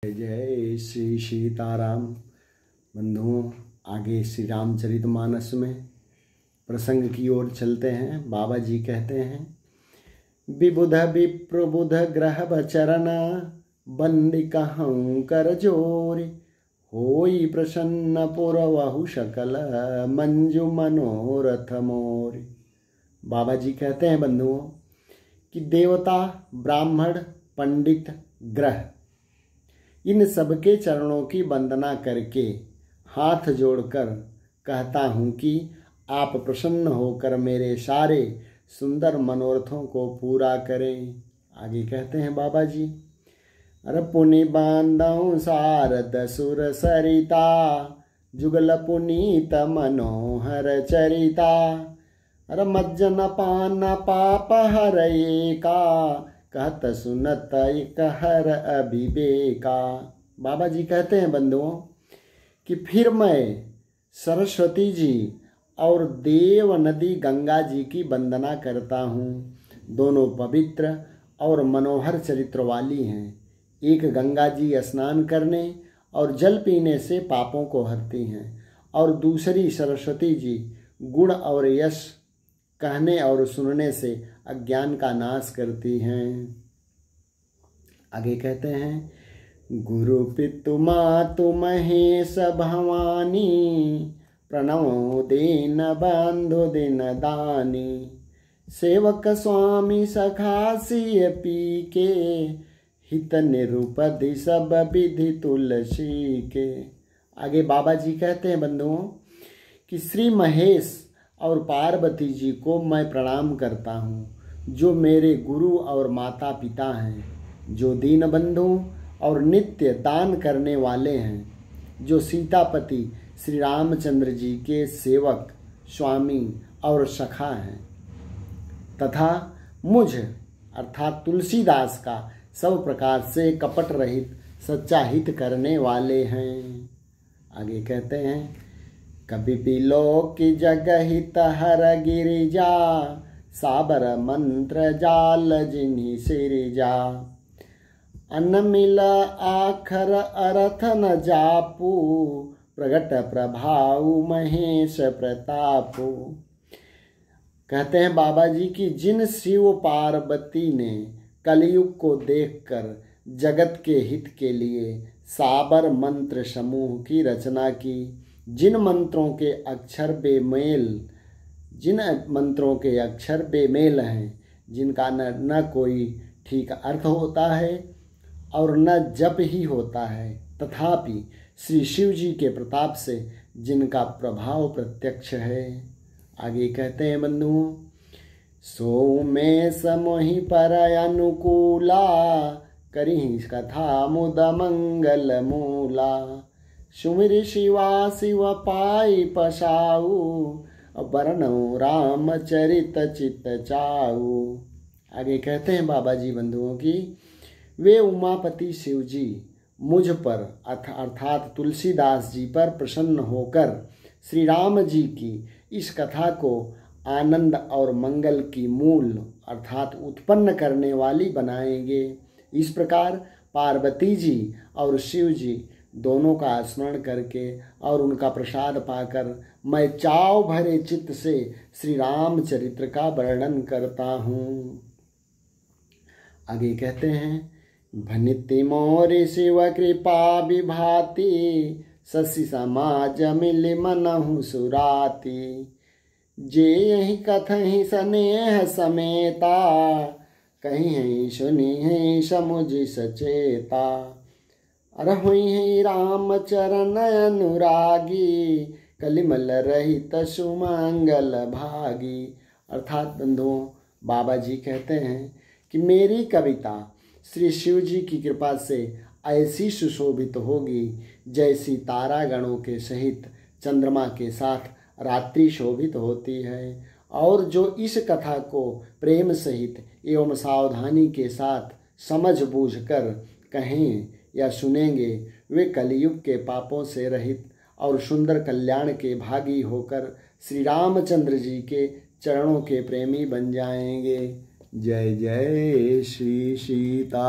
जय श्री सीताराम। बंधुओं, आगे श्री रामचरितमानस में प्रसंग की ओर चलते हैं। बाबा जी कहते हैं, विबुध विप्रबुध ग्रह बचरण बंदी कहूँ कर जोर, होई प्रसन्न पुरवहु सकल मंजु मनोरथ मोर। बाबा जी कहते हैं बंधुओं कि देवता, ब्राह्मण, पंडित, ग्रह, इन सबके चरणों की वंदना करके हाथ जोड़कर कहता हूँ कि आप प्रसन्न होकर मेरे सारे सुंदर मनोरथों को पूरा करें। आगे कहते हैं बाबा जी, अरे पुनि बांधऊं सारद सुर सरिता, जुगल पुनीत मनोहर चरिता, अरे मज्जन पान पाप हरये का, कहत सुनत एक हर अभिवेका। बाबा जी कहते हैं बंधुओं कि फिर मैं सरस्वती जी और देव नदी गंगा जी की वंदना करता हूँ। दोनों पवित्र और मनोहर चरित्र वाली हैं। एक गंगा जी स्नान करने और जल पीने से पापों को हरती हैं और दूसरी सरस्वती जी गुण और यश कहने और सुनने से अज्ञान का नाश करती हैं। आगे कहते हैं, गुरु पितु मातु महेश भवानी, प्रणवो दीन बंधु दिन दानी, सेवक स्वामी सखा सिय पी के, हित निरुपधि सब विधि तुलसी के। आगे बाबा जी कहते हैं बंधुओं कि श्री महेश और पार्वती जी को मैं प्रणाम करता हूँ, जो मेरे गुरु और माता पिता हैं, जो दीन बंधु और नित्य दान करने वाले हैं, जो सीतापति श्री रामचंद्र जी के सेवक, स्वामी और सखा हैं, तथा मुझ अर्थात तुलसीदास का सब प्रकार से कपट रहित सच्चा हित करने वाले हैं। आगे कहते हैं, कभी बिलो की जगह हित हर गिरिजा, साबर मंत्र जाल जिन्हीं सिरिजा, अन्न मिल आखर अर्थ न जापू, प्रगट प्रभाव महेश प्रतापू। कहते हैं बाबा जी कि जिन शिव पार्वती ने कलयुग को देखकर जगत के हित के लिए साबर मंत्र समूह की रचना की, जिन मंत्रों के अक्षर बेमेल हैं, जिनका न कोई ठीक अर्थ होता है और न जप ही होता है, तथापि श्री शिव जी के प्रताप से जिनका प्रभाव प्रत्यक्ष है। आगे कहते हैं बंधुओं, सो में समोहि पर अनुकूला, करी कथा मुद मंगल मूला, सुमिर शिवा शिव पाई पसाऊ, वर्णो राम चरित चित चाऊ। आगे कहते हैं बाबा जी बंधुओं की वे उमापति शिव जी मुझ पर अर्थात तुलसीदास जी पर प्रसन्न होकर श्री राम जी की इस कथा को आनंद और मंगल की मूल अर्थात उत्पन्न करने वाली बनाएंगे। इस प्रकार पार्वती जी और शिव जी दोनों का स्मरण करके और उनका प्रसाद पाकर मैं चाव भरे चित्त से श्री राम चरित्र का वर्णन करता हूँ। आगे कहते हैं, भनिति मोरि शिव कृपा विभाति, शशि समाज मिलि मनहु सुराति, जे यही कथहि स्नेह समेता, कहीं है सुनी है समुझ सचेता, अर हुई है राम चरण अनुरागी, कलिमल रहित सुमंगल भागी। अर्थात बंधुओं, बाबा जी कहते हैं कि मेरी कविता श्री शिव जी की कृपा से ऐसी सुशोभित होगी जैसी तारागणों के सहित चंद्रमा के साथ रात्रि शोभित होती है, और जो इस कथा को प्रेम सहित एवं सावधानी के साथ समझ बूझ कर कहें या सुनेंगे, वे कलयुग के पापों से रहित और सुंदर कल्याण के भागी होकर श्री रामचंद्र जी के चरणों के प्रेमी बन जाएंगे। जय जय श्री सीता।